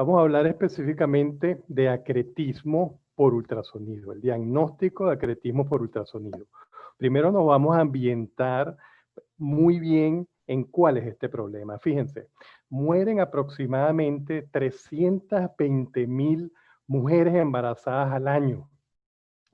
Vamos a hablar específicamente de acretismo por ultrasonido, el diagnóstico de acretismo por ultrasonido. Primero nos vamos a ambientar muy bien en cuál es este problema. Fíjense, mueren aproximadamente 320.000 mujeres embarazadas al año.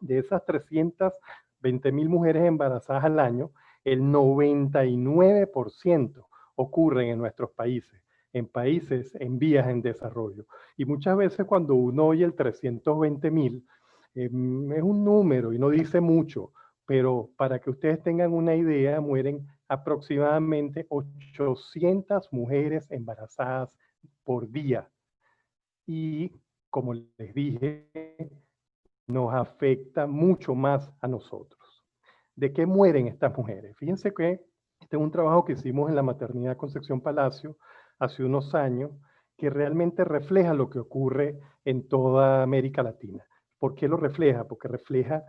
De esas 320.000 mujeres embarazadas al año, el 99% ocurren en nuestros países, en países en vías en desarrollo. Y muchas veces cuando uno oye el 320.000, es un número y no dice mucho, pero para que ustedes tengan una idea, mueren aproximadamente 800 mujeres embarazadas por día. Y como les dije, nos afecta mucho más a nosotros. ¿De qué mueren estas mujeres? Fíjense que este es un trabajo que hicimos en la maternidad Concepción Palacio hace unos años, que realmente refleja lo que ocurre en toda América Latina. ¿Por qué lo refleja? Porque refleja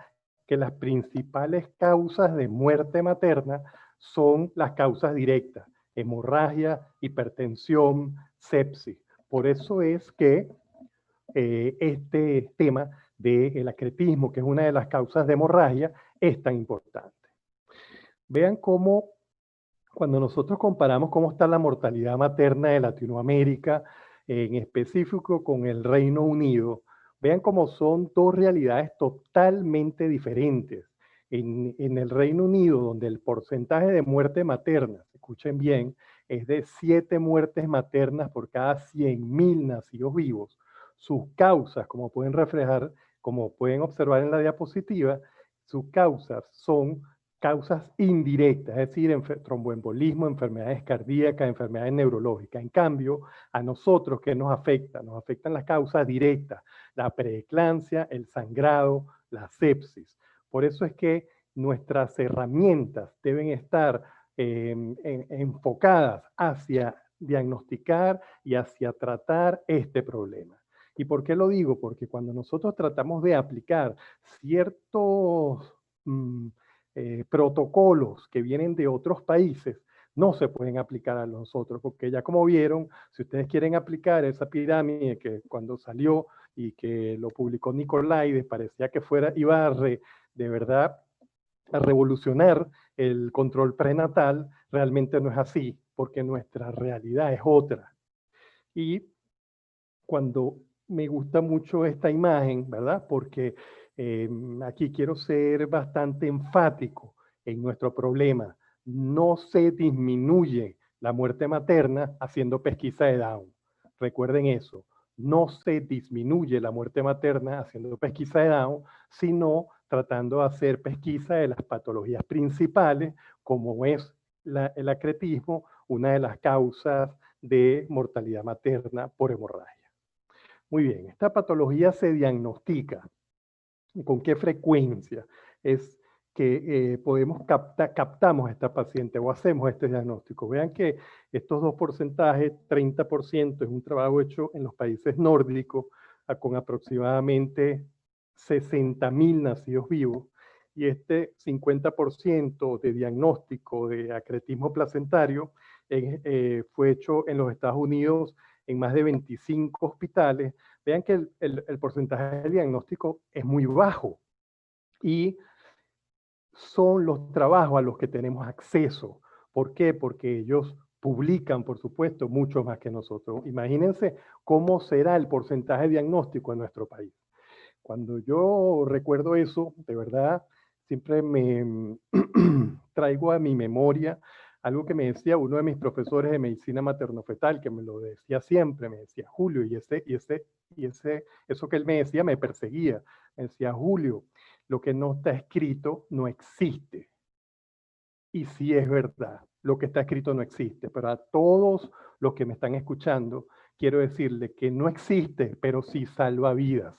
que las principales causas de muerte materna son las causas directas: hemorragia, hipertensión, sepsis. Por eso es que este tema del acretismo, que es una de las causas de hemorragia, es tan importante. Vean cómo, cuando nosotros comparamos cómo está la mortalidad materna de Latinoamérica, en específico con el Reino Unido, vean cómo son dos realidades totalmente diferentes. En el Reino Unido, donde el porcentaje de muerte materna, escuchen bien, es de 7 muertes maternas por cada 100.000 nacidos vivos. Sus causas, como pueden reflejar, como pueden observar en la diapositiva, sus causas son causas indirectas, es decir, tromboembolismo, enfermedades cardíacas, enfermedades neurológicas. En cambio, a nosotros, ¿qué nos afecta? Nos afectan las causas directas: la preeclampsia, el sangrado, la sepsis. Por eso es que nuestras herramientas deben estar enfocadas hacia diagnosticar y hacia tratar este problema. ¿Y por qué lo digo? Porque cuando nosotros tratamos de aplicar ciertos protocolos que vienen de otros países, no se pueden aplicar a nosotros, porque ya como vieron, si ustedes quieren aplicar esa pirámide que cuando salió y que lo publicó Nicolaides, parecía que iba de verdad a revolucionar el control prenatal, realmente no es así, porque nuestra realidad es otra. Y cuando me gusta mucho esta imagen, ¿verdad? Porque aquí quiero ser bastante enfático en nuestro problema. No se disminuye la muerte materna haciendo pesquisa de Down. Recuerden eso. No se disminuye la muerte materna haciendo pesquisa de Down, sino tratando de hacer pesquisa de las patologías principales, como es el acretismo, una de las causas de mortalidad materna por hemorragia. Muy bien, esta patología se diagnostica. ¿Con qué frecuencia es que captamos a esta paciente o hacemos este diagnóstico? Vean que estos dos porcentajes, 30% es un trabajo hecho en los países nórdicos con aproximadamente 60.000 nacidos vivos, y este 50% de diagnóstico de acretismo placentario fue hecho en los Estados Unidos en más de 25 hospitales. Vean que el porcentaje de diagnóstico es muy bajo y son los trabajos a los que tenemos acceso. ¿Por qué? Porque ellos publican, por supuesto, mucho más que nosotros. Imagínense cómo será el porcentaje de diagnóstico en nuestro país. Cuando yo recuerdo eso, de verdad, siempre me traigo a mi memoria algo que me decía uno de mis profesores de medicina materno-fetal, que me lo decía siempre, me decía: Julio, eso que él me decía me perseguía. Me decía: Julio, lo que no está escrito no existe. Y sí es verdad, lo que está escrito no existe, pero a todos los que me están escuchando, quiero decirle que no existe, pero sí salva vidas.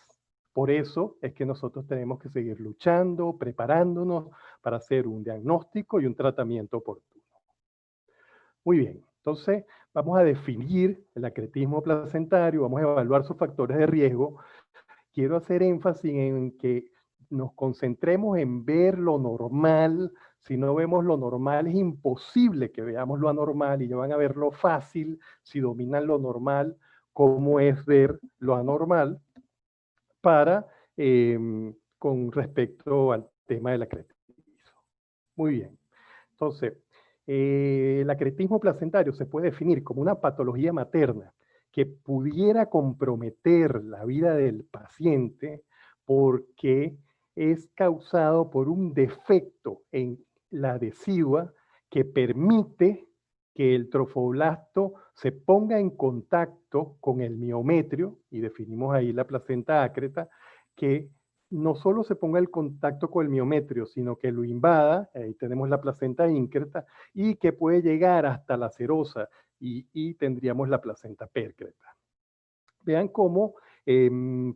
Por eso es que nosotros tenemos que seguir luchando, preparándonos para hacer un diagnóstico y un tratamiento oportuno. Muy bien, entonces vamos a definir el acretismo placentario, vamos a evaluar sus factores de riesgo. Quiero hacer énfasis en que nos concentremos en ver lo normal. Si no vemos lo normal, es imposible que veamos lo anormal, y ya van a ver lo fácil si dominan lo normal, cómo es ver lo anormal para, con respecto al tema del acretismo. Muy bien. Entonces, el acretismo placentario se puede definir como una patología materna que pudiera comprometer la vida del paciente porque es causado por un defecto en la decidua que permite que el trofoblasto se ponga en contacto con el miometrio, y definimos ahí la placenta ácreta, que no solo se ponga el contacto con el miometrio, sino que lo invada, ahí tenemos la placenta íncreta, y que puede llegar hasta la serosa, y tendríamos la placenta pércreta. Vean cómo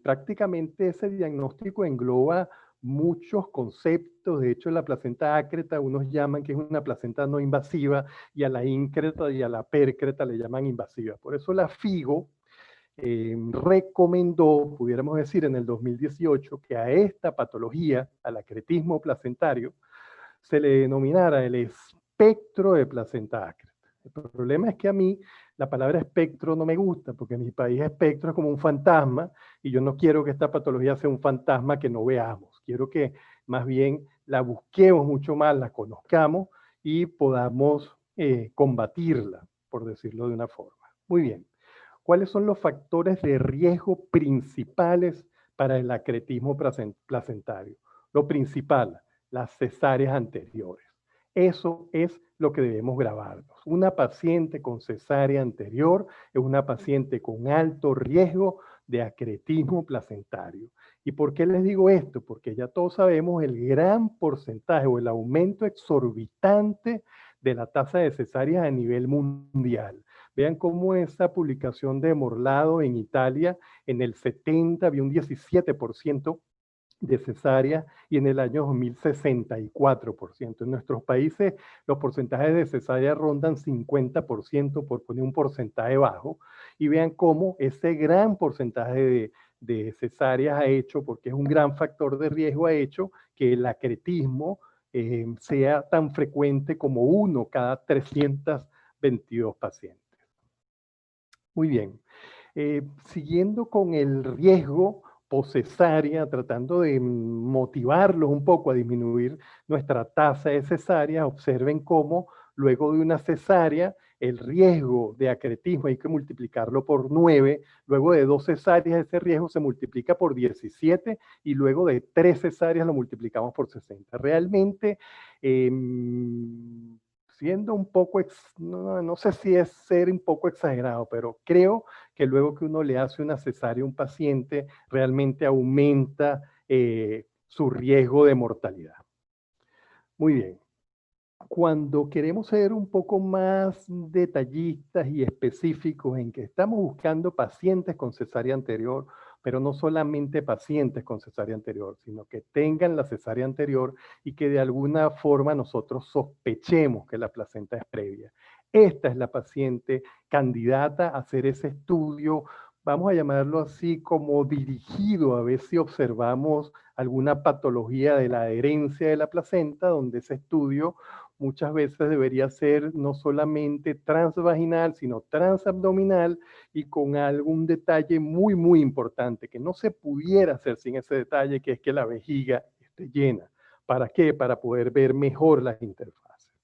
prácticamente ese diagnóstico engloba muchos conceptos. De hecho, la placenta ácreta, unos llaman que es una placenta no invasiva, y a la íncreta y a la pércreta le llaman invasiva. Por eso la FIGO recomendó, pudiéramos decir, en el 2018, que a esta patología, al acretismo placentario, se le denominara el espectro de placenta ácreta. El problema es que a mí la palabra espectro no me gusta, porque en mi país espectro es como un fantasma, y yo no quiero que esta patología sea un fantasma que no veamos. Quiero que más bien la busquemos mucho más, la conozcamos y podamos combatirla, por decirlo de una forma. Muy bien. ¿Cuáles son los factores de riesgo principales para el acretismo placentario? Lo principal, las cesáreas anteriores. Eso es lo que debemos grabarnos. Una paciente con cesárea anterior es una paciente con alto riesgo de acretismo placentario. ¿Y por qué les digo esto? Porque ya todos sabemos el gran porcentaje o el aumento exorbitante de la tasa de cesáreas a nivel mundial. Vean cómo esa publicación de Morlado en Italia, en el 70 había un 17% de cesárea, y en el año 2000 64%. En nuestros países los porcentajes de cesárea rondan 50%, por poner un porcentaje bajo, y vean cómo ese gran porcentaje de cesáreas ha hecho, porque es un gran factor de riesgo, ha hecho que el acretismo sea tan frecuente como 1 cada 322 pacientes. Muy bien. Siguiendo con el riesgo poscesárea, tratando de motivarlos un poco a disminuir nuestra tasa de cesárea, observen cómo luego de una cesárea el riesgo de acretismo hay que multiplicarlo por 9, luego de 2 cesáreas ese riesgo se multiplica por 17, y luego de 3 cesáreas lo multiplicamos por 60. Realmente, siendo un poco, no sé si es ser un poco exagerado, pero creo que luego que uno le hace una cesárea a un paciente, realmente aumenta su riesgo de mortalidad. Muy bien. Cuando queremos ser un poco más detallistas y específicos en que estamos buscando pacientes con cesárea anterior, pero no solamente pacientes con cesárea anterior, sino que tengan la cesárea anterior y que de alguna forma nosotros sospechemos que la placenta es previa. Esta es la paciente candidata a hacer ese estudio, vamos a llamarlo así, como dirigido a ver si observamos alguna patología de la adherencia de la placenta, donde ese estudio muchas veces debería ser no solamente transvaginal, sino transabdominal, y con algún detalle muy, muy importante, que no se pudiera hacer sin ese detalle, que es que la vejiga esté llena. ¿Para qué? Para poder ver mejor las interfaces.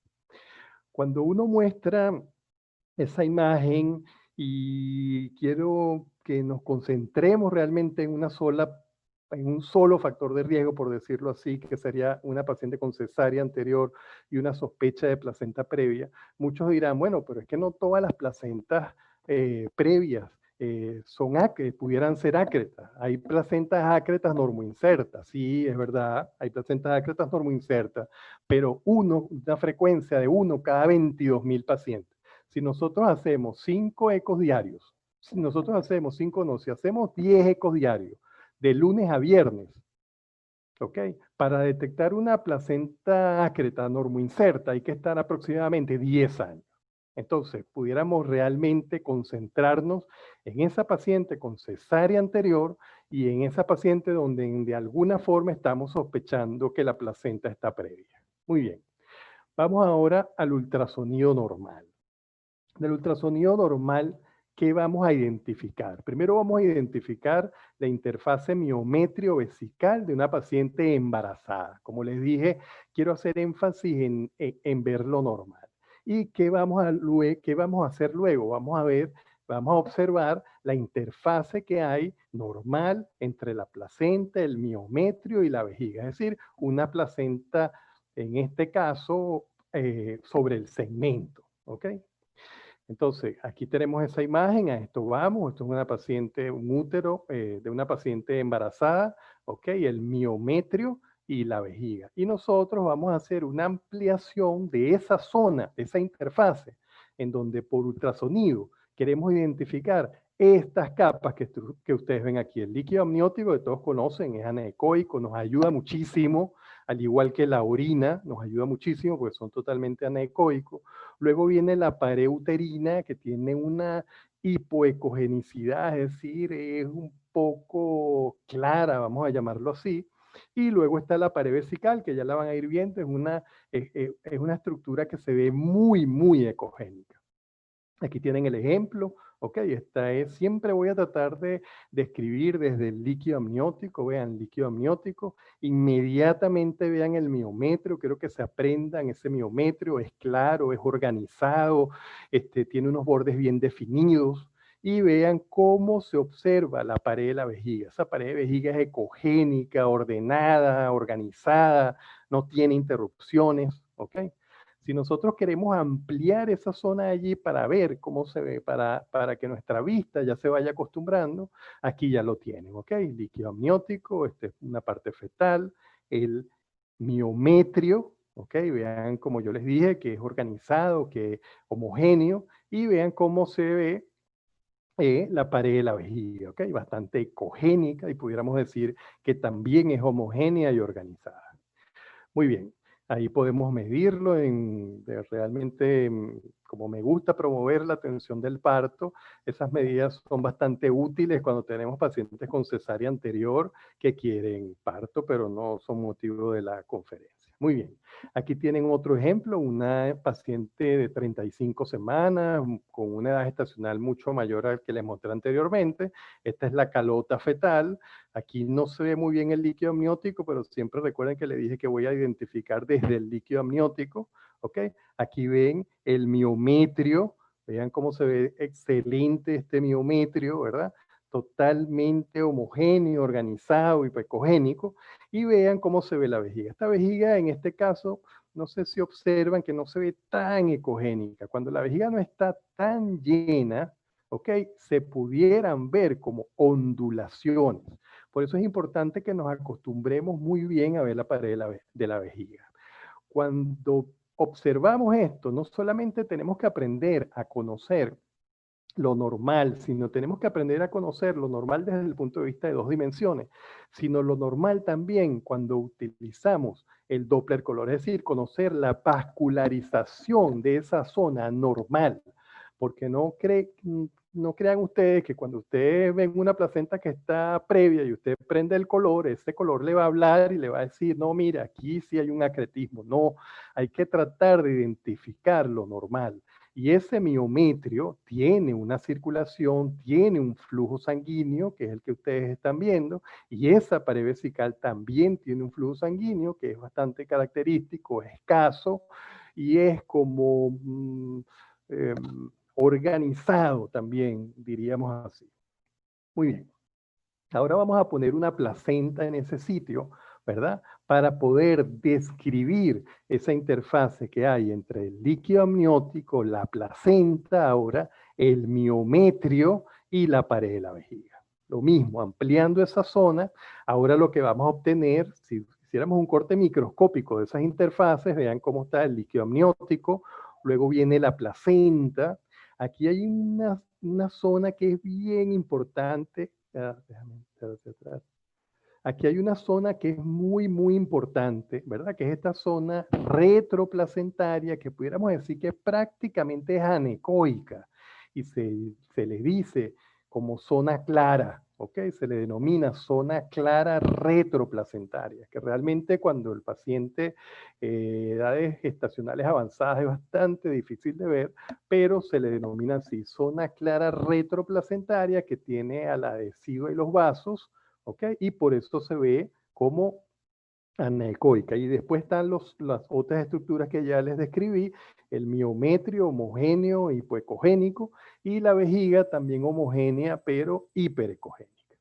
Cuando uno muestra esa imagen, y quiero que nos concentremos realmente en un solo factor de riesgo, por decirlo así, que sería una paciente con cesárea anterior y una sospecha de placenta previa. Muchos dirán, bueno, pero es que no todas las placentas previas pudieran ser ácretas. Hay placentas ácretas normoinsertas, sí, es verdad, hay placentas ácretas normoinsertas, pero una frecuencia de 1 cada 22.000 pacientes. Si nosotros hacemos 5 ecos diarios, si hacemos 10 ecos diarios, de lunes a viernes, ¿ok? Para detectar una placenta ácreta normoinserta hay que estar aproximadamente 10 años. Entonces, pudiéramos realmente concentrarnos en esa paciente con cesárea anterior y en esa paciente donde de alguna forma estamos sospechando que la placenta está previa. Muy bien. Vamos ahora al ultrasonido normal. Del ultrasonido normal, ¿qué vamos a identificar? Primero vamos a identificar la interfase miometrio-vesical de una paciente embarazada. Como les dije, quiero hacer énfasis en ver lo normal. ¿Y qué vamos a hacer luego? Vamos a observar la interfase que hay normal entre la placenta, el miometrio y la vejiga. Es decir, una placenta, en este caso, sobre el segmento. ¿Ok? Entonces, aquí tenemos esa imagen, a esto vamos, esto es una paciente, un útero de una paciente embarazada, ¿ok? El miometrio y la vejiga. Y nosotros vamos a hacer una ampliación de esa zona, de esa interfase, en donde por ultrasonido queremos identificar estas capas que ustedes ven aquí. El líquido amniótico que todos conocen es anecoico, nos ayuda muchísimo, al igual que la orina, nos ayuda muchísimo porque son totalmente anecoicos. Luego viene la pared uterina que tiene una hipoecogenicidad, es decir, es un poco clara, vamos a llamarlo así. Y luego está la pared vesical, que ya la van a ir viendo, es una estructura que se ve muy, muy ecogénica. Aquí tienen el ejemplo, ok, siempre voy a tratar de describir desde el líquido amniótico, vean, líquido amniótico, inmediatamente vean el miometrio, quiero que se aprendan ese miometrio, es claro, es organizado, tiene unos bordes bien definidos, y vean cómo se observa la pared de la vejiga. Esa pared de vejiga es ecogénica, ordenada, organizada, no tiene interrupciones, ok. Si nosotros queremos ampliar esa zona allí para ver cómo se ve, para que nuestra vista ya se vaya acostumbrando, aquí ya lo tienen, ¿ok? Líquido amniótico, esta es una parte fetal, el miometrio, ¿ok? Vean como yo les dije, que es organizado, que es homogéneo, y vean cómo se ve la pared de la vejiga, ¿ok? Bastante ecogénica y pudiéramos decir que también es homogénea y organizada. Muy bien, ahí podemos medirlo realmente, como me gusta promover la atención del parto, esas medidas son bastante útiles cuando tenemos pacientes con cesárea anterior que quieren parto, pero no son motivo de la conferencia. Muy bien, aquí tienen otro ejemplo, una paciente de 35 semanas con una edad gestacional mucho mayor al que les mostré anteriormente. Esta es la calota fetal. Aquí no se ve muy bien el líquido amniótico, pero siempre recuerden que le dije que voy a identificar desde el líquido amniótico, ¿ok? Aquí ven el miometrio, vean cómo se ve excelente este miometrio, ¿verdad? Totalmente homogéneo, organizado y ecogénico, y vean cómo se ve la vejiga. Esta vejiga, en este caso, no sé si observan que no se ve tan ecogénica. Cuando la vejiga no está tan llena, ¿ok? Se pudieran ver como ondulaciones. Por eso es importante que nos acostumbremos muy bien a ver la pared de la vejiga. Cuando observamos esto, no solamente tenemos que aprender a conocer lo normal, sino tenemos que aprender a conocer lo normal desde el punto de vista de dos dimensiones, sino lo normal también cuando utilizamos el Doppler color, es decir, conocer la vascularización de esa zona normal, porque no crean ustedes que cuando ustedes ven una placenta que está previa y usted prende el color, ese color le va a hablar y le va a decir, no, mira, aquí sí hay un acretismo. No, hay que tratar de identificar lo normal. Y ese miometrio tiene una circulación, tiene un flujo sanguíneo, que es el que ustedes están viendo, y esa pared vesical también tiene un flujo sanguíneo que es bastante característico, escaso, y es como eh, organizado también, diríamos así. Muy bien. Ahora vamos a poner una placenta en ese sitio, ¿verdad? Para poder describir esa interfase que hay entre el líquido amniótico, la placenta ahora, el miometrio y la pared de la vejiga. Lo mismo, ampliando esa zona, ahora lo que vamos a obtener, si hiciéramos un corte microscópico de esas interfaces, vean cómo está el líquido amniótico, luego viene la placenta. Aquí hay una zona que es bien importante. Déjame entrar hacia atrás. Aquí hay una zona que es muy, muy importante, ¿verdad? Que es esta zona retroplacentaria, que pudiéramos decir que prácticamente es anecoica y se le dice como zona clara, ¿ok? Se le denomina zona clara retroplacentaria, que realmente cuando el paciente edades gestacionales avanzadas es bastante difícil de ver, pero se le denomina así, zona clara retroplacentaria que tiene a la adhesiva y los vasos, ¿ok? Y por eso se ve como anecoica. Y después están las otras estructuras que ya les describí, el miometrio homogéneo hipoecogénico y la vejiga también homogénea pero hiperecogénica.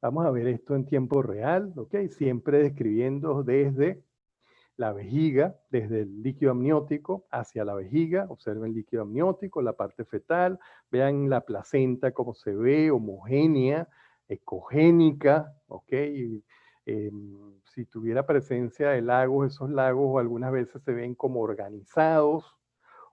Vamos a ver esto en tiempo real, ¿ok? Siempre describiendo desde la vejiga, desde el líquido amniótico hacia la vejiga. Observen el líquido amniótico, la parte fetal. Vean la placenta cómo se ve, homogénea, ecogénica, ¿ok? Y, si tuviera presencia de lagos, esos lagos algunas veces se ven como organizados.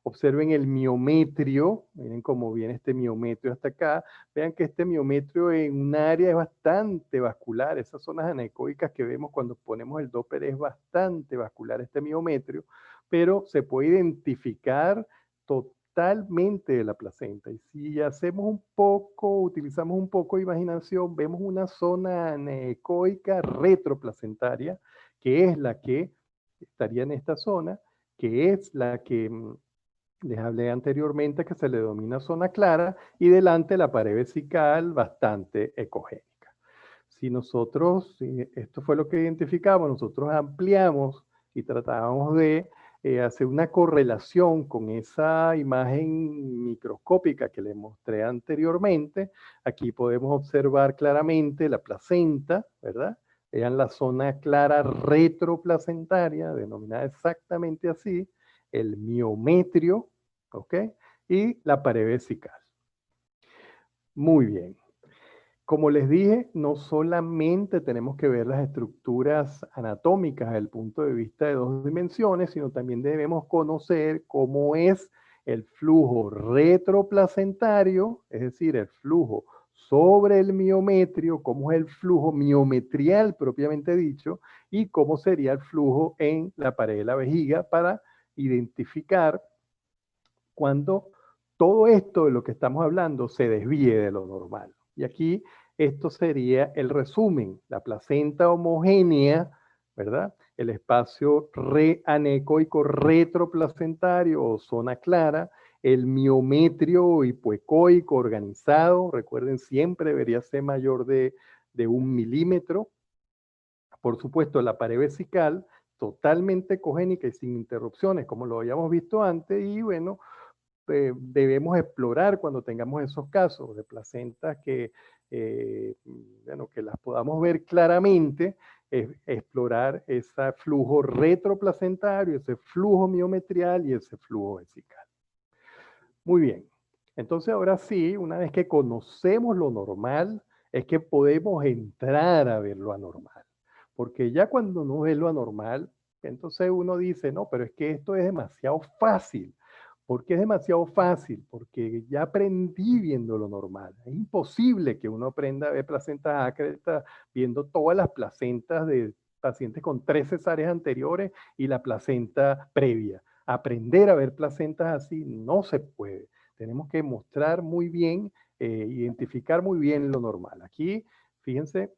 Observen el miometrio, miren cómo viene este miometrio hasta acá. Vean que este miometrio en un área es bastante vascular. Esas zonas anecoicas que vemos cuando ponemos el Doppler es bastante vascular este miometrio, pero se puede identificar totalmente de la placenta. Y si hacemos un poco, utilizamos un poco de imaginación, vemos una zona anecoica retroplacentaria, que es la que estaría en esta zona, que es la que les hablé anteriormente, que se le denomina zona clara, y delante la pared vesical bastante ecogénica. Si nosotros, esto fue lo que identificamos, nosotros ampliamos y tratábamos de hacer una correlación con esa imagen microscópica que les mostré anteriormente. Aquí podemos observar claramente la placenta, ¿verdad? Vean la zona clara retroplacentaria, denominada exactamente así, el miometrio, ¿ok? Y la pared vesical. Muy bien. Como les dije, no solamente tenemos que ver las estructuras anatómicas desde el punto de vista de dos dimensiones, sino también debemos conocer cómo es el flujo retroplacentario, es decir, el flujo sobre el miometrio, cómo es el flujo miometrial propiamente dicho, y cómo sería el flujo en la pared de la vejiga para identificar cuando todo esto de lo que estamos hablando se desvíe de lo normal. Y aquí esto sería el resumen, la placenta homogénea, ¿verdad? El espacio anecoico retroplacentario o zona clara, el miometrio hipoecoico organizado, recuerden siempre debería ser mayor de 1 milímetro. Por supuesto, la pared vesical totalmente ecogénica y sin interrupciones, como lo habíamos visto antes, y bueno, debemos explorar cuando tengamos esos casos de placentas bueno, que las podamos ver claramente, explorar ese flujo retroplacentario, ese flujo miometrial y ese flujo vesical. Muy bien. Entonces ahora sí, una vez que conocemos lo normal, es que podemos entrar a ver lo anormal. Porque ya cuando uno ve lo anormal, entonces uno dice, no, pero es que esto es demasiado fácil. ¿Por qué es demasiado fácil? Porque ya aprendí viendo lo normal. Es imposible que uno aprenda a ver placentas ácretas viendo todas las placentas de pacientes con 3 cesáreas anteriores y la placenta previa. Aprender a ver placentas así no se puede. Tenemos que mostrar muy bien, identificar muy bien lo normal. Aquí, fíjense,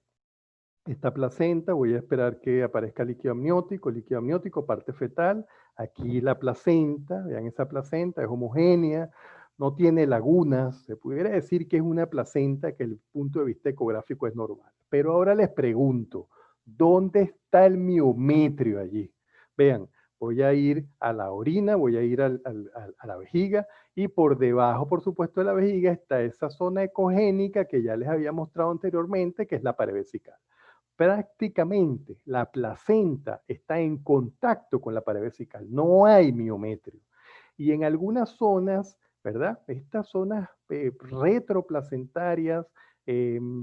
esta placenta, voy a esperar que aparezca líquido amniótico, parte fetal. Aquí la placenta, vean esa placenta, es homogénea, no tiene lagunas. Se pudiera decir que es una placenta que desde el punto de vista ecográfico es normal. Pero ahora les pregunto, ¿dónde está el miometrio allí? Vean, voy a ir a la orina, voy a ir a la vejiga y por debajo, por supuesto, de la vejiga está esa zona ecogénica que ya les había mostrado anteriormente, que es la pared vesical. Prácticamente la placenta está en contacto con la pared vesical, no hay miometrio. Y en algunas zonas, ¿verdad? Estas zonas retroplacentarias,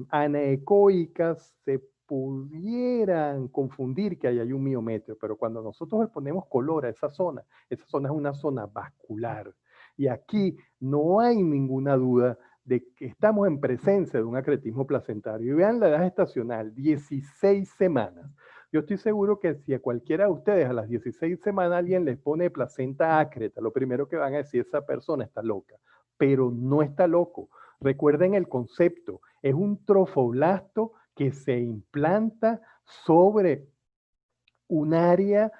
anecoicas, se pudieran confundir que hay un miometrio, pero cuando nosotros le ponemos color a esa zona es una zona vascular. Y aquí no hay ninguna duda de que estamos en presencia de un acretismo placentario. Y vean la edad gestacional, 16 semanas. Yo estoy seguro que si a cualquiera de ustedes a las 16 semanas alguien les pone placenta ácreta, lo primero que van a decir, esa persona está loca, pero no está loco. Recuerden el concepto, es un trofoblasto que se implanta sobre un área,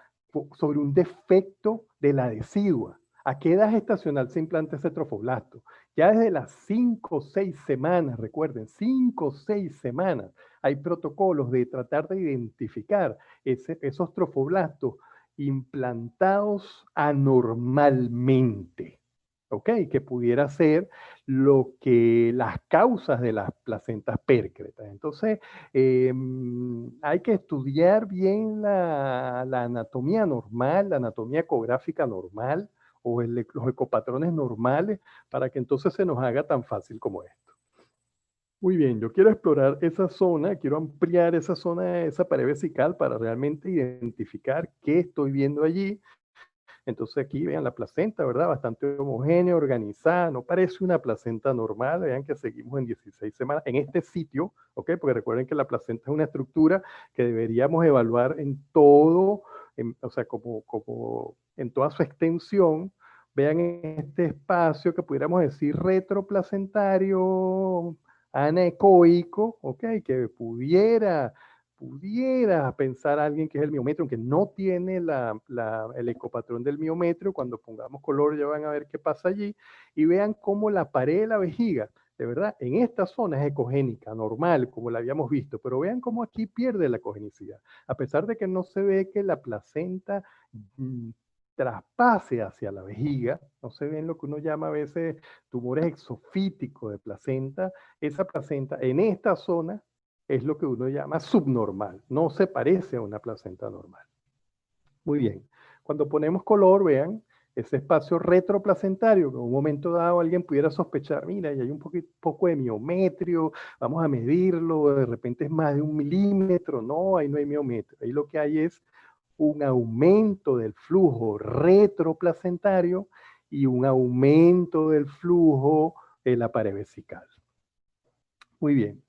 sobre un defecto de la decidua. ¿A qué edad gestacional se implanta ese trofoblasto? Ya desde las 5 o 6 semanas, recuerden, 5 o 6 semanas, hay protocolos de tratar de identificar esos trofoblastos implantados anormalmente. ¿Ok? Que pudiera ser lo que las causas de las placentas pércretas. Entonces, hay que estudiar bien la anatomía normal, la anatomía ecográfica normal o los ecopatrones normales para que entonces se nos haga tan fácil como esto. Muy bien, yo quiero explorar esa zona, quiero ampliar esa zona, esa pared vesical para realmente identificar qué estoy viendo allí. Entonces aquí vean la placenta, ¿verdad? Bastante homogénea, organizada, no parece una placenta normal, vean que seguimos en 16 semanas en este sitio, ¿ok? Porque recuerden que la placenta es una estructura que deberíamos evaluar en todo, o sea, como en toda su extensión. Vean en este espacio que pudiéramos decir retroplacentario, anecoico, ¿ok? Que pudiera pensar alguien que es el miometrio, aunque no tiene el ecopatrón del miometrio, cuando pongamos color ya van a ver qué pasa allí, y vean cómo la pared de la vejiga, de verdad, en esta zona es ecogénica, normal, como la habíamos visto, pero vean cómo aquí pierde la ecogenicidad, a pesar de que no se ve que la placenta traspase hacia la vejiga, no se ven lo que uno llama a veces tumores exofíticos de placenta, esa placenta en esta zona es lo que uno llama subnormal, no se parece a una placenta normal. Muy bien, cuando ponemos color, vean, ese espacio retroplacentario, que en un momento dado alguien pudiera sospechar, mira, y hay un poco de miometrio, vamos a medirlo, de repente es más de 1 milímetro, no, ahí no hay miometrio, ahí lo que hay es un aumento del flujo retroplacentario y un aumento del flujo de la pared vesical. Muy bien.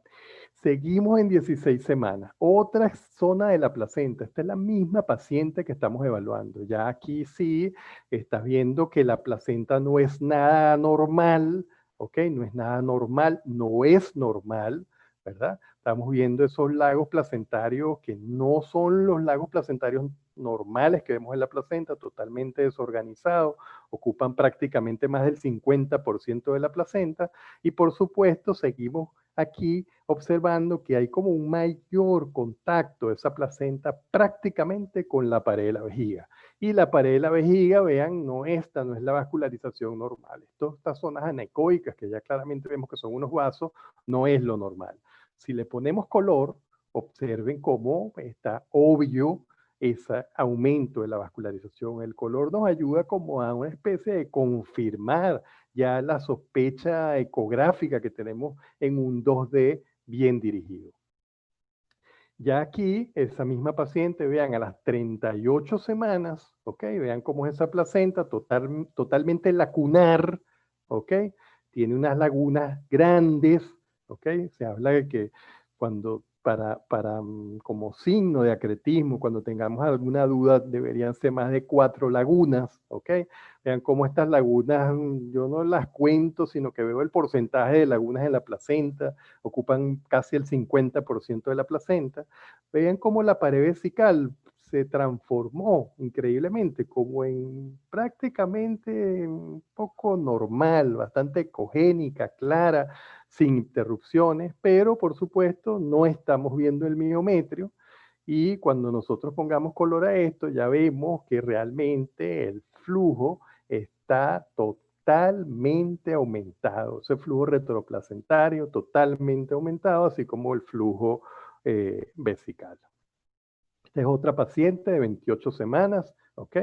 Seguimos en 16 semanas. Otra zona de la placenta. Esta es la misma paciente que estamos evaluando. Ya aquí sí estás viendo que la placenta no es nada normal, ¿ok? No es nada normal, no es normal, ¿verdad? Estamos viendo esos lagos placentarios que no son los lagos placentarios normales que vemos en la placenta, totalmente desorganizados, ocupan prácticamente más del 50% de la placenta y por supuesto seguimos aquí observando que hay como un mayor contacto de esa placenta prácticamente con la pared de la vejiga. Y la pared de la vejiga, vean, no es la vascularización normal. Estas zonas anecoicas, que ya claramente vemos que son unos vasos, no es lo normal. Si le ponemos color, observen cómo está obvio ese aumento de la vascularización. El color nos ayuda como a una especie de confirmar ya la sospecha ecográfica que tenemos en un 2D bien dirigido. Ya aquí, esa misma paciente, vean, a las 38 semanas, ¿ok? Vean cómo es esa placenta totalmente lacunar, ¿ok? Tiene unas lagunas grandes, ¿ok? Se habla de que cuando como signo de acretismo, cuando tengamos alguna duda, deberían ser más de 4 lagunas, ¿ok? Vean cómo estas lagunas, yo no las cuento, sino que veo el porcentaje de lagunas en la placenta, ocupan casi el 50% de la placenta. Vean cómo la pared vesical se transformó increíblemente, como en prácticamente un poco normal, bastante ecogénica, clara, sin interrupciones, pero por supuesto no estamos viendo el miometrio y cuando nosotros pongamos color a esto ya vemos que realmente el flujo está totalmente aumentado, ese flujo retroplacentario totalmente aumentado, así como el flujo vesical. Esta es otra paciente de 28 semanas, ¿ok?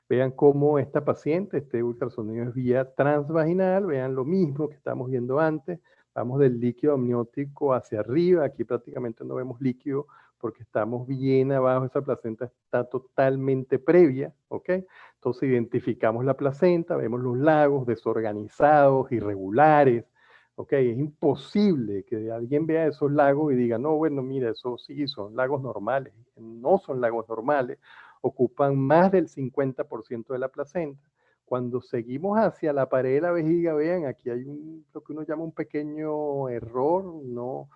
Vean cómo esta paciente, este ultrasonido es vía transvaginal, vean lo mismo que estamos viendo antes, vamos del líquido amniótico hacia arriba, aquí prácticamente no vemos líquido porque estamos bien abajo, esa placenta está totalmente previa, ¿ok? Entonces identificamos la placenta, vemos los lagos desorganizados, irregulares, ¿ok? Es imposible que alguien vea esos lagos y diga, no, bueno, mira, eso sí, son lagos normales. No son lagos normales, ocupan más del 50% de la placenta. Cuando seguimos hacia la pared de la vejiga, vean, aquí hay lo que uno llama un pequeño error, no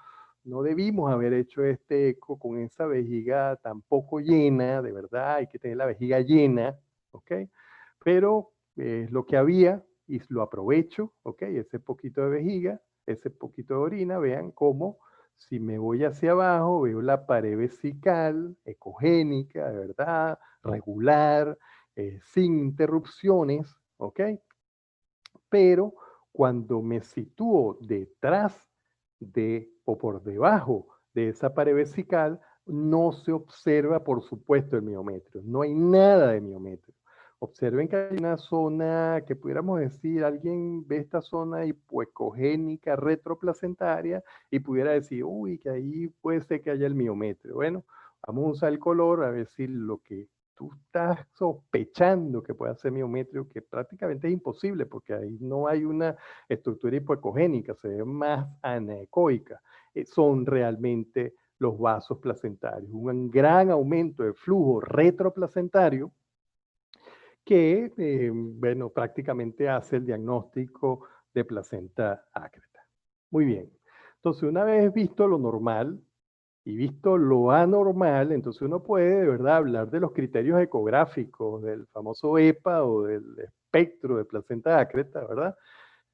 debimos haber hecho este eco con esa vejiga tan poco llena, de verdad, hay que tener la vejiga llena, ¿ok? Pero es lo que había y lo aprovecho, ¿ok? Ese poquito de vejiga, ese poquito de orina, vean cómo si me voy hacia abajo, veo la pared vesical, ecogénica, de verdad, regular, sin interrupciones, ¿ok? Pero cuando me sitúo detrás de o por debajo de esa pared vesical, no se observa, por supuesto, el miometrio. No hay nada de miometrio. Observen que hay una zona que pudiéramos decir, alguien ve esta zona hipoecogénica retroplacentaria y pudiera decir, uy, que ahí puede ser que haya el miometrio. Bueno, vamos a usar el color a ver si lo que tú estás sospechando que pueda ser miometrio, que prácticamente es imposible porque ahí no hay una estructura hipoecogénica, se ve más anecoica. Son realmente los vasos placentarios, un gran aumento de flujo retroplacentario que, bueno, prácticamente hace el diagnóstico de placenta ácreta. Muy bien. Entonces, una vez visto lo normal y visto lo anormal, entonces uno puede de verdad hablar de los criterios ecográficos, del famoso EPA o del espectro de placenta ácreta, ¿verdad?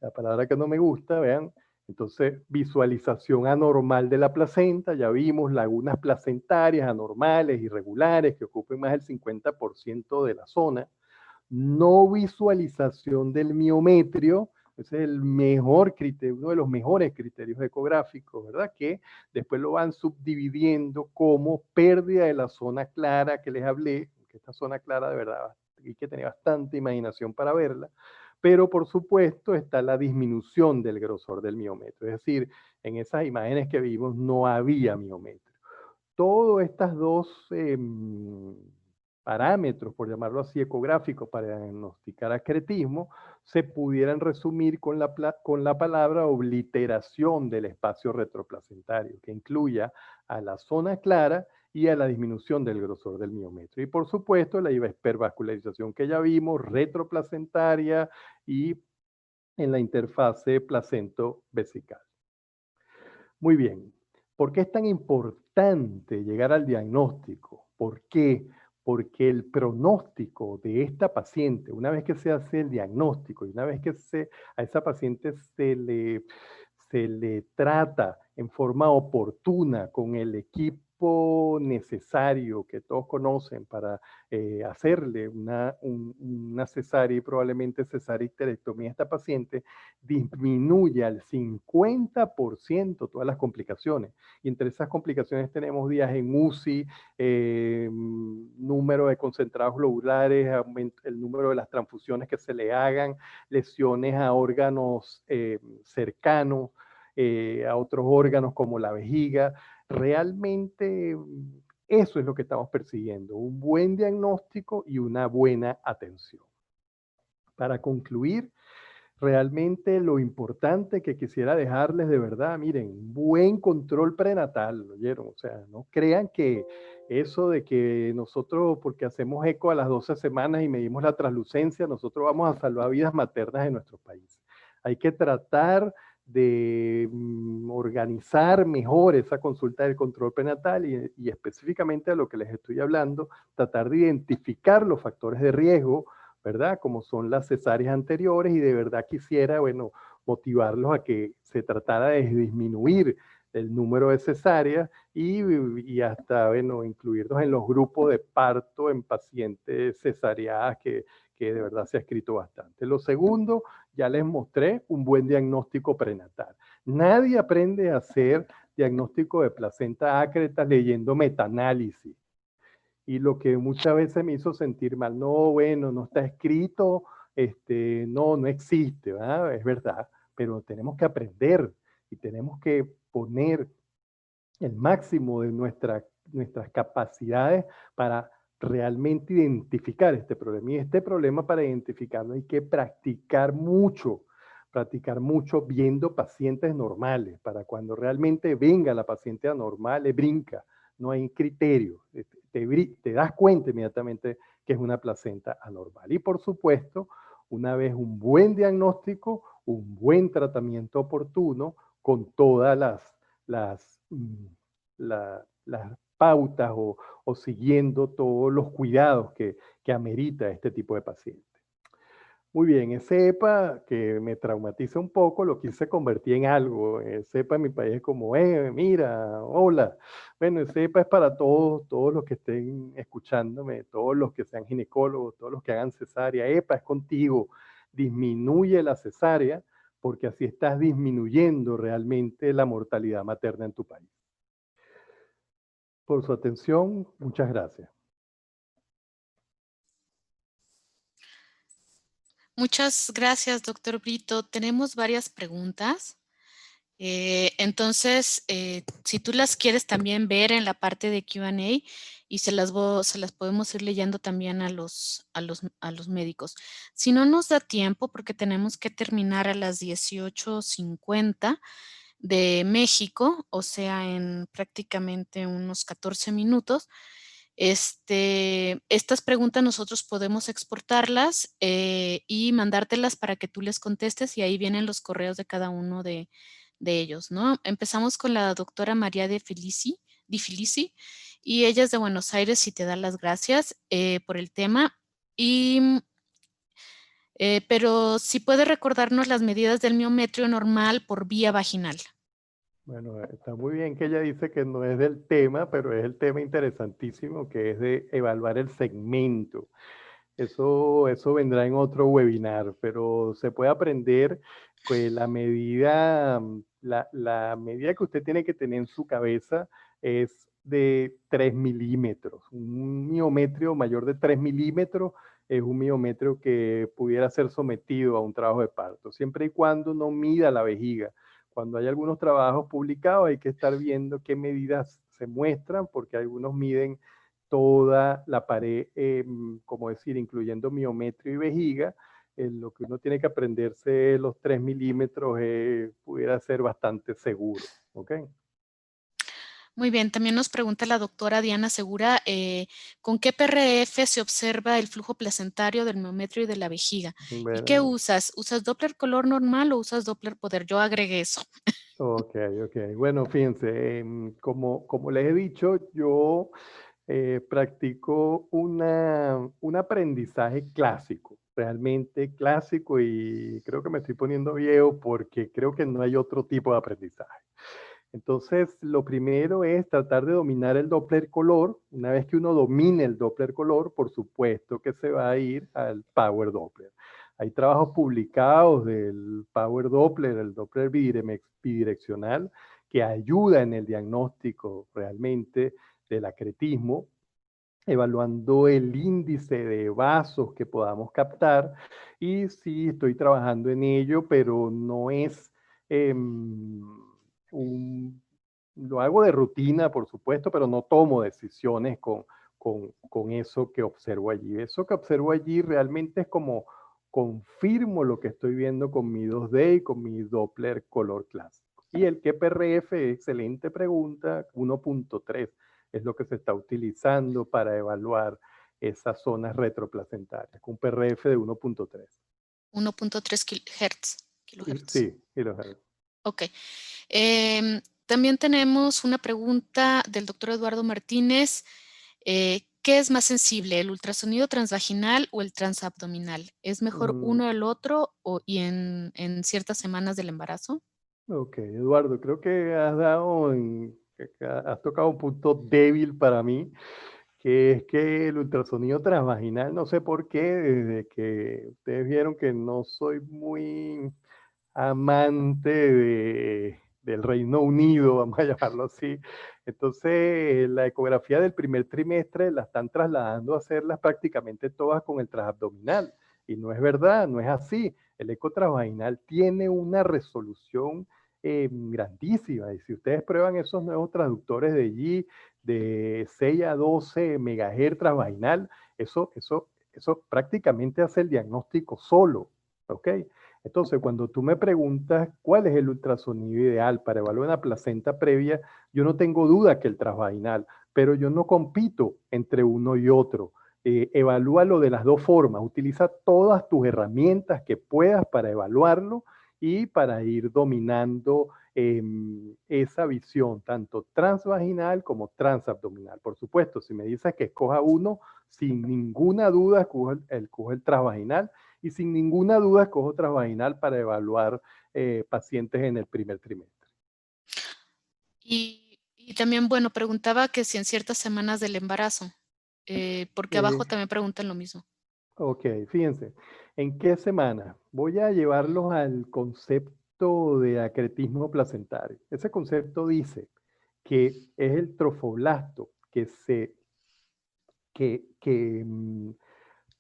La palabra que no me gusta, vean. Entonces, visualización anormal de la placenta, ya vimos lagunas placentarias anormales, irregulares, que ocupen más del 50% de la zona. No visualización del miometrio, ese es el mejor criterio, uno de los mejores criterios ecográficos, ¿verdad? Que después lo van subdividiendo como pérdida de la zona clara que les hablé, que esta zona clara de verdad hay que tener bastante imaginación para verla, pero por supuesto está la disminución del grosor del miometrio, es decir, en esas imágenes que vimos no había miometrio. Todas estas dos parámetros, por llamarlo así, ecográficos para diagnosticar acretismo, se pudieran resumir con la palabra obliteración del espacio retroplacentario, que incluya a la zona clara y a la disminución del grosor del miometrio. Y por supuesto, la hipervascularización que ya vimos, retroplacentaria y en la interfase placento-vesical. Muy bien. ¿Por qué es tan importante llegar al diagnóstico? ¿Por qué? Porque el pronóstico de esta paciente, una vez que se hace el diagnóstico y una vez que a esa paciente se le trata en forma oportuna con el equipo necesario que todos conocen para hacerle una cesárea y probablemente cesárea histerectomía a esta paciente, disminuye al 50% todas las complicaciones. Y entre esas complicaciones tenemos días en UCI, número de concentrados globulares, el número de las transfusiones que se le hagan, lesiones a órganos cercanos, a otros órganos como la vejiga. Realmente eso es lo que estamos persiguiendo, un buen diagnóstico y una buena atención. Para concluir, realmente lo importante que quisiera dejarles de verdad, miren, buen control prenatal, ¿oyeron? O sea, no crean que eso de que nosotros, porque hacemos eco a las 12 semanas y medimos la translucencia, nosotros vamos a salvar vidas maternas en nuestro país. Hay que tratar de organizar mejor esa consulta del control prenatal y específicamente a lo que les estoy hablando, tratar de identificar los factores de riesgo, ¿verdad? Como son las cesáreas anteriores y de verdad quisiera, bueno, motivarlos a que se tratara de disminuir el número de cesáreas y hasta, bueno, incluirnos en los grupos de parto en pacientes cesareadas que de verdad se ha escrito bastante. Lo segundo, ya les mostré un buen diagnóstico prenatal. Nadie aprende a hacer diagnóstico de placenta ácreta leyendo metaanálisis. Y lo que muchas veces me hizo sentir mal, no, bueno, no está escrito, no existe, ¿verdad? Es verdad, pero tenemos que aprender y tenemos que poner el máximo de nuestras capacidades para realmente identificar este problema. Y este problema para identificarlo hay que practicar mucho viendo pacientes normales, para cuando realmente venga la paciente anormal, le brinca, no hay criterio, te das cuenta inmediatamente que es una placenta anormal. Y por supuesto, una vez un buen diagnóstico, un buen tratamiento oportuno, con todas las pautas o siguiendo todos los cuidados que amerita este tipo de paciente. Muy bien, ese EPA que me traumatiza un poco, lo quise convertir en algo. Ese EPA en mi país es como, mira, hola. Bueno, ese EPA es para todos, todos los que estén escuchándome, todos los que sean ginecólogos, todos los que hagan cesárea. EPA es contigo. Disminuye la cesárea porque así estás disminuyendo realmente la mortalidad materna en tu país. Por su atención, muchas gracias. Muchas gracias, doctor Brito. Tenemos varias preguntas. Entonces, si tú las quieres también ver en la parte de Q&A y se las podemos ir leyendo también a los médicos. Si no nos da tiempo, porque tenemos que terminar a las 18:50 de México, o sea, en prácticamente unos 14 minutos, estas preguntas nosotros podemos exportarlas y mandártelas para que tú les contestes y ahí vienen los correos de cada uno de ellos, ¿no? Empezamos con la doctora María Di Felici y ella es de Buenos Aires y te da las gracias por el tema. Pero si puede recordarnos las medidas del miometrio normal por vía vaginal. Bueno, está muy bien que ella dice que no es del tema, pero es el tema interesantísimo que es de evaluar el segmento. Eso vendrá en otro webinar, pero se puede aprender que la medida que usted tiene que tener en su cabeza es de 3 milímetros. Un miometrio mayor de 3 milímetros es un miometrio que pudiera ser sometido a un trabajo de parto, siempre y cuando no mida la vejiga. Cuando hay algunos trabajos publicados hay que estar viendo qué medidas se muestran, porque algunos miden toda la pared, como decir, incluyendo miometrio y vejiga. Lo que uno tiene que aprenderse los 3 milímetros pudiera ser bastante seguro. ¿Ok? Muy bien, también nos pregunta la doctora Diana Segura, ¿con qué PRF se observa el flujo placentario del miometrio y de la vejiga? ¿Y qué Bueno, usas? ¿Usas Doppler color normal o usas Doppler poder? Yo agregué eso. ok, ok. Bueno, fíjense, como les he dicho, yo practico un aprendizaje clásico, realmente clásico, y creo que me estoy poniendo viejo porque creo que no hay otro tipo de aprendizaje. Entonces, lo primero es tratar de dominar el Doppler color. Una vez que uno domine el Doppler color, por supuesto que se va a ir al Power Doppler. Hay trabajos publicados del Power Doppler, el Doppler bidireccional, que ayuda en el diagnóstico realmente del acretismo, evaluando el índice de vasos que podamos captar. Y sí, estoy trabajando en ello, pero no es un, lo hago de rutina, por supuesto, pero no tomo decisiones con eso que observo allí. Eso que observo allí realmente es como confirmo lo que estoy viendo con mi 2D y con mi Doppler color clásico. Y el QPRF, excelente pregunta, 1.3 es lo que se está utilizando para evaluar esas zonas retroplacentarias, con un PRF de 1.3. 1.3 kilohertz. Sí, kilohertz. Ok. También tenemos una pregunta del doctor Eduardo Martínez. ¿Qué es más sensible, el ultrasonido transvaginal o el transabdominal? ¿Es mejor Mm, uno el otro y en ciertas semanas del embarazo? ok, Eduardo, creo que has tocado un punto débil para mí, que es que el ultrasonido transvaginal, no sé por qué, desde que ustedes vieron que no soy muy amante del Reino Unido, vamos a llamarlo así. Entonces, la ecografía del primer trimestre la están trasladando a hacerlas prácticamente todas con el transabdominal. Y no es verdad, no es así. El eco transvaginal tiene una resolución grandísima. Y si ustedes prueban esos nuevos traductores de allí, de 6 a 12 megahertz transvaginal, eso prácticamente hace el diagnóstico solo. ¿Ok? Entonces, cuando tú me preguntas cuál es el ultrasonido ideal para evaluar una placenta previa, yo no tengo duda que el transvaginal, pero yo no compito entre uno y otro. evalúalo de las dos formas. Utiliza todas tus herramientas que puedas para evaluarlo y para ir dominando esa visión, tanto transvaginal como transabdominal. Por supuesto, si me dices que escoja uno, sin ninguna duda escojo el transvaginal y sin ninguna duda escojo transvaginal para evaluar pacientes en el primer trimestre. Y también, bueno, preguntaba que si en ciertas semanas del embarazo, porque abajo Eh, también preguntan lo mismo. Ok, fíjense, ¿en qué semana? Voy a llevarlos al concepto de acretismo placentario. Ese concepto dice que es el trofoblasto que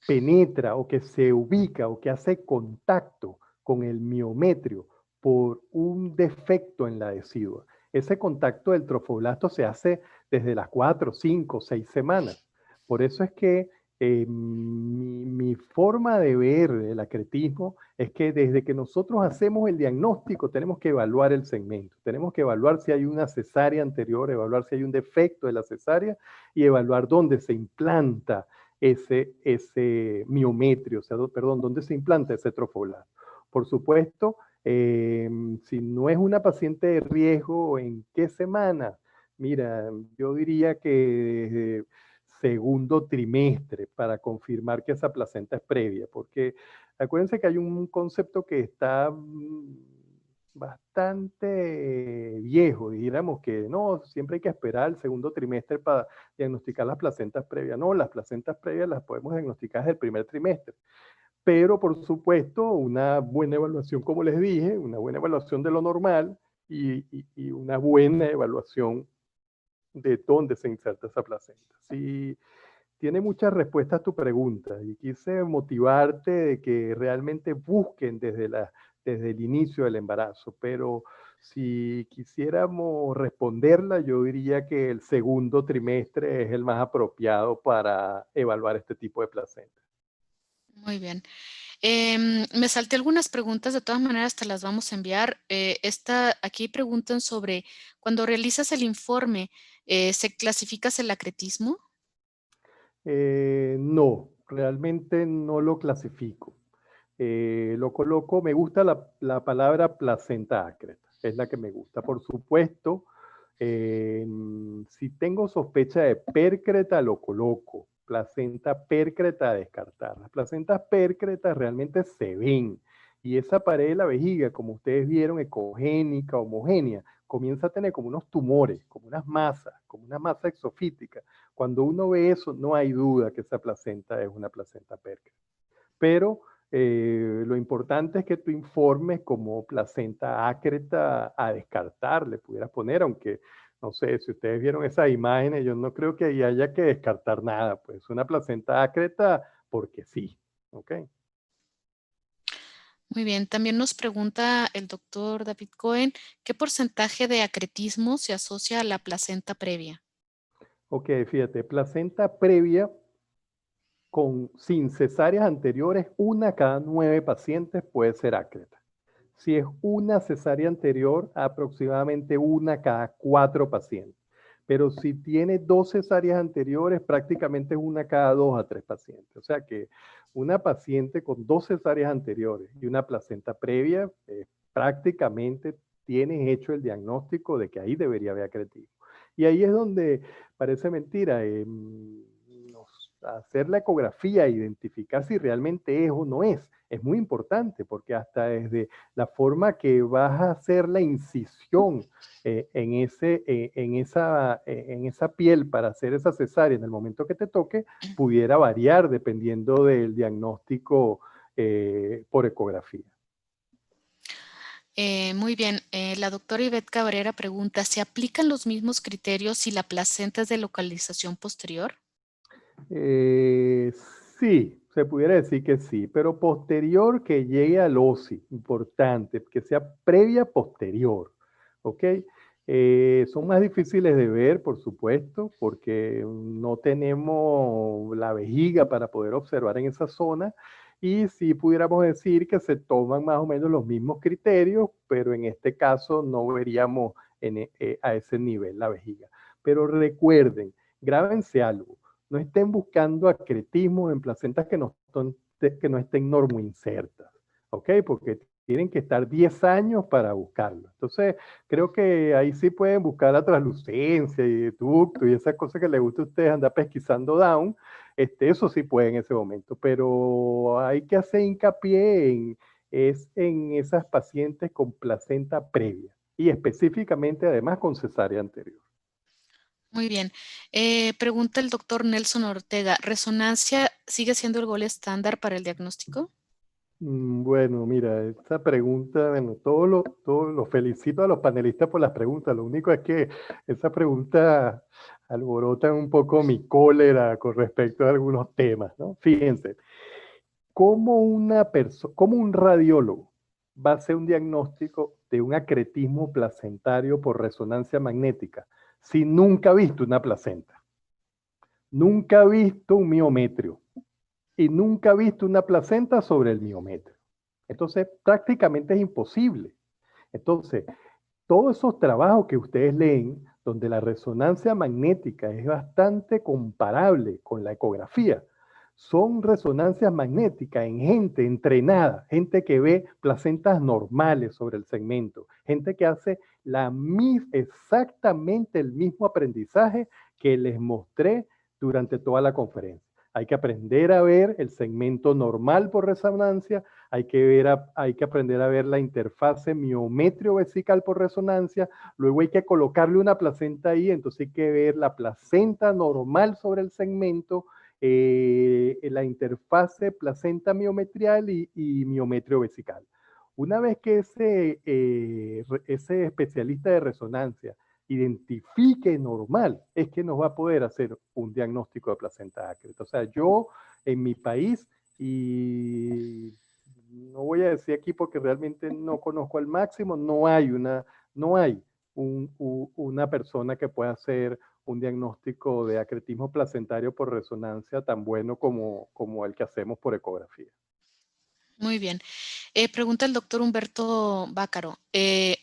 penetra o que se ubica o que hace contacto con el miometrio por un defecto en la decidua. Ese contacto del trofoblasto se hace desde las 4, 5, 6 semanas. Por eso es que mi forma de ver el acretismo es que desde que nosotros hacemos el diagnóstico tenemos que evaluar el segmento, tenemos que evaluar si hay una cesárea anterior, evaluar si hay un defecto de la cesárea y evaluar dónde se implanta ese miometrio, o sea, perdón, dónde se implanta ese trofoblasto. Por supuesto, si no es una paciente de riesgo, ¿en qué semana? Mira, yo diría que desde segundo trimestre para confirmar que esa placenta es previa, porque acuérdense que hay un concepto que está bastante viejo, dijéramos que no, siempre hay que esperar el segundo trimestre para diagnosticar las placentas previas. No, las placentas previas las podemos diagnosticar desde el primer trimestre. Pero, por supuesto, una buena evaluación, como les dije, una buena evaluación de lo normal y una buena evaluación de dónde se inserta esa placenta. Sí, tiene muchas respuestas a tu pregunta y quise motivarte de que realmente busquen desde el inicio del embarazo, pero si quisiéramos responderla, yo diría que el segundo trimestre es el más apropiado para evaluar este tipo de placenta. Muy bien. Me salté algunas preguntas, de todas maneras te las vamos a enviar. Aquí preguntan sobre, cuando realizas el informe, ¿se clasificas el acretismo? No, realmente no lo clasifico. Lo coloco, me gusta la palabra placenta acreta, es la que me gusta. Por supuesto, si tengo sospecha de pércreta, lo coloco. Placenta pércreta a descartar. Las placentas pércretas realmente se ven. Y esa pared de la vejiga, como ustedes vieron, ecogénica, homogénea, comienza a tener como unos tumores, como una masa exofítica. Cuando uno ve eso, no hay duda que esa placenta es una placenta pércreta. Pero lo importante es que tú informes como placenta ácreta a descartar, le pudieras poner, aunque no sé, si ustedes vieron esas imágenes, yo no creo que ahí haya que descartar nada, pues una placenta ácreta porque sí, ¿ok? Muy bien. También nos pregunta el doctor David Cohen, ¿qué porcentaje de acretismo se asocia a la placenta previa? Ok, fíjate, placenta previa sin cesáreas anteriores, una cada 9 pacientes puede ser ácreta. Si es una cesárea anterior, aproximadamente una cada 4 pacientes. Pero si tiene 2 cesáreas anteriores, prácticamente es una cada 2 a 3 pacientes. O sea que una paciente con 2 cesáreas anteriores y una placenta previa, prácticamente tienes hecho el diagnóstico de que ahí debería haber acretismo. Y ahí es donde parece mentira. Hacer la ecografía, identificar si realmente es o no es muy importante porque hasta desde la forma que vas a hacer la incisión en esa piel para hacer esa cesárea en el momento que te toque, pudiera variar dependiendo del diagnóstico por ecografía. Muy bien. La doctora Ivette Cabrera pregunta, ¿se aplican los mismos criterios si la placenta es de localización posterior? Eh, sí, se pudiera decir que sí, pero posterior que llegue al OSI, importante, que sea previa posterior, ¿ok? Son más difíciles de ver, por supuesto, porque no tenemos la vejiga para poder observar en esa zona y sí pudiéramos decir que se toman más o menos los mismos criterios, pero en este caso no veríamos a ese nivel la vejiga. Pero recuerden, grábense algo. no estén buscando acretismo en placentas que no estén normoinsertas, ¿ok? Porque tienen que estar 10 años para buscarlo. Entonces, creo que ahí sí pueden buscar la translucencia y ducto y esas cosas que les gusta a ustedes andar pesquisando down. Eso sí puede en ese momento, pero hay que hacer hincapié en esas pacientes con placenta previa y específicamente además con cesárea anterior. Muy bien. Pregunta el doctor Nelson Ortega, ¿resonancia sigue siendo el gol estándar para el diagnóstico? Bueno, mira, esta pregunta, bueno, todo lo felicito a los panelistas por las preguntas. Lo único es que esa pregunta alborota un poco mi cólera con respecto a algunos temas, ¿no? Fíjense, ¿cómo un radiólogo va a hacer un diagnóstico de un acretismo placentario por resonancia magnética si nunca ha visto una placenta? Nunca ha visto un miometrio y nunca ha visto una placenta sobre el miometrio. Entonces, prácticamente es imposible. Entonces, todos esos trabajos que ustedes leen, donde la resonancia magnética es bastante comparable con la ecografía, son resonancias magnéticas en gente entrenada, gente que ve placentas normales sobre el segmento, gente que hace exactamente el mismo aprendizaje que les mostré durante toda la conferencia. Hay que aprender a ver el segmento normal por resonancia, hay que aprender a ver la interfase miometrio-vesical por resonancia, luego hay que colocarle una placenta ahí, entonces hay que ver la placenta normal sobre el segmento, la interfase placenta miometrial y miometrio vesical. Una vez que ese especialista de resonancia identifique normal, es que nos va a poder hacer un diagnóstico de placenta acreta. O sea, yo en mi país, y no voy a decir aquí porque realmente no conozco al máximo, no hay una persona que pueda hacer un diagnóstico de acretismo placentario por resonancia tan bueno como el que hacemos por ecografía. Muy bien. Pregunta el doctor Humberto Bácaro.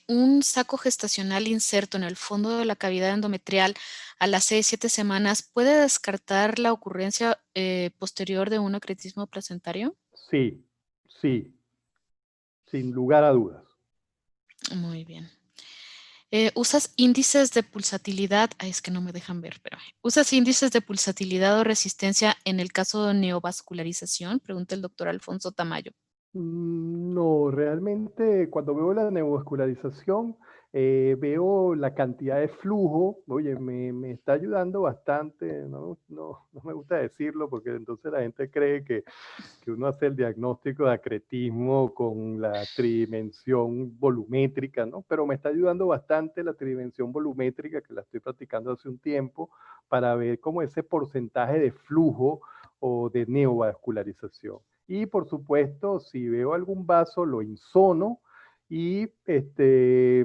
¿Un saco gestacional inserto en el fondo de la cavidad endometrial a las 6-7 semanas puede descartar la ocurrencia posterior de un acretismo placentario? Sí, sí, sin lugar a dudas. Muy bien. ¿Usas índices de pulsatilidad? Ay, es que no me dejan ver, pero ¿usas índices de pulsatilidad o resistencia en el caso de neovascularización? Pregunta el doctor Alfonso Tamayo. No, realmente cuando veo la neovascularización, veo la cantidad de flujo, oye, me está ayudando bastante, no me gusta decirlo porque entonces la gente cree que uno hace el diagnóstico de acretismo con la tridimensión volumétrica, ¿no? Pero me está ayudando bastante la tridimensión volumétrica, que la estoy practicando hace un tiempo, para ver como ese porcentaje de flujo o de neovascularización. Y por supuesto, si veo algún vaso, lo insono y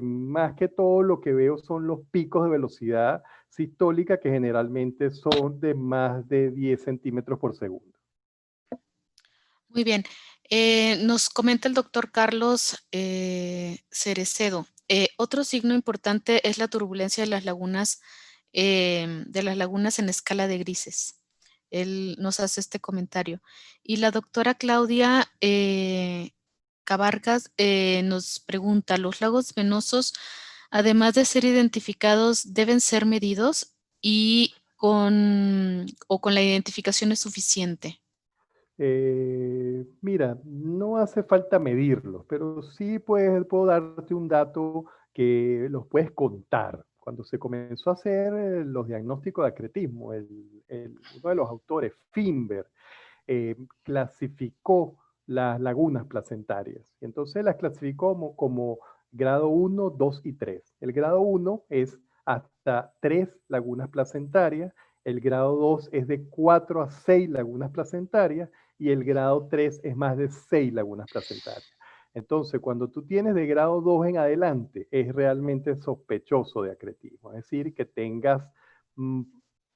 más que todo lo que veo son los picos de velocidad sistólica que generalmente son de más de 10 centímetros por segundo. Muy bien. Nos comenta el doctor Carlos Cerecedo. Otro signo importante es la turbulencia de las lagunas en escala de grises. Él nos hace este comentario. Y la doctora Claudia Cabarcas nos pregunta, ¿los lagos venosos, además de ser identificados, deben ser medidos o con la identificación es suficiente? Mira, no hace falta medirlos, pero sí puedo darte un dato que los puedes contar. Cuando se comenzó a hacer los diagnósticos de acretismo, uno de los autores, Finber, clasificó las lagunas placentarias. Y entonces las clasificó como grado 1, 2 y 3. El grado 1 es hasta 3 lagunas placentarias, el grado 2 es de 4 a 6 lagunas placentarias y el grado 3 es más de 6 lagunas placentarias. Entonces, cuando tú tienes de grado 2 en adelante, es realmente sospechoso de acretismo. Es decir, que tengas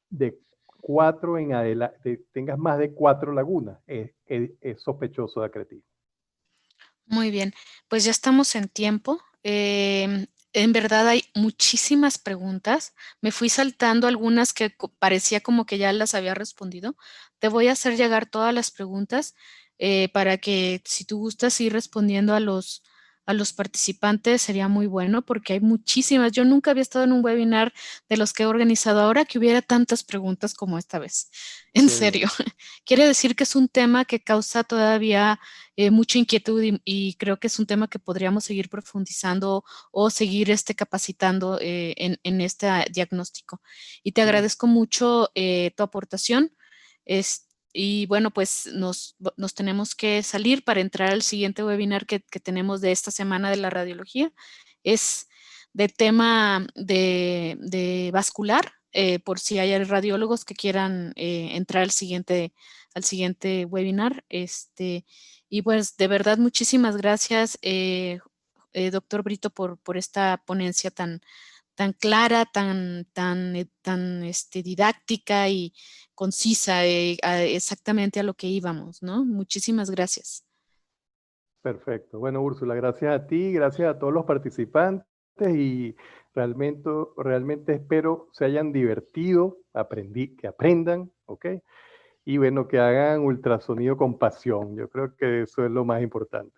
de 4 en adelante, tengas más de 4 lagunas, es sospechoso de acretismo. Muy bien, pues ya estamos en tiempo. En verdad hay muchísimas preguntas. Me fui saltando algunas que parecía como que ya las había respondido. Te voy a hacer llegar todas las preguntas para que si tú gustas ir respondiendo a los participantes sería muy bueno porque hay muchísimas. Yo nunca había estado en un webinar de los que he organizado ahora que hubiera tantas preguntas como esta vez. En Qué serio. bien. Quiere decir que es un tema que causa todavía mucha inquietud y creo que es un tema que podríamos seguir profundizando o seguir capacitando en este diagnóstico. Y te Mm. agradezco mucho tu aportación. Y bueno, pues nos tenemos que salir para entrar al siguiente webinar que tenemos de esta semana de la radiología. Es de tema de vascular, por si hay radiólogos que quieran entrar al siguiente webinar. Y pues de verdad, muchísimas gracias, doctor Brito, por esta ponencia tan clara, tan didáctica y concisa, exactamente a lo que íbamos, ¿no? Muchísimas gracias. Perfecto. Bueno, Úrsula, gracias a ti, gracias a todos los participantes y realmente espero se hayan divertido, que aprendan, ¿ok? Y bueno, que hagan ultrasonido con pasión. Yo creo que eso es lo más importante.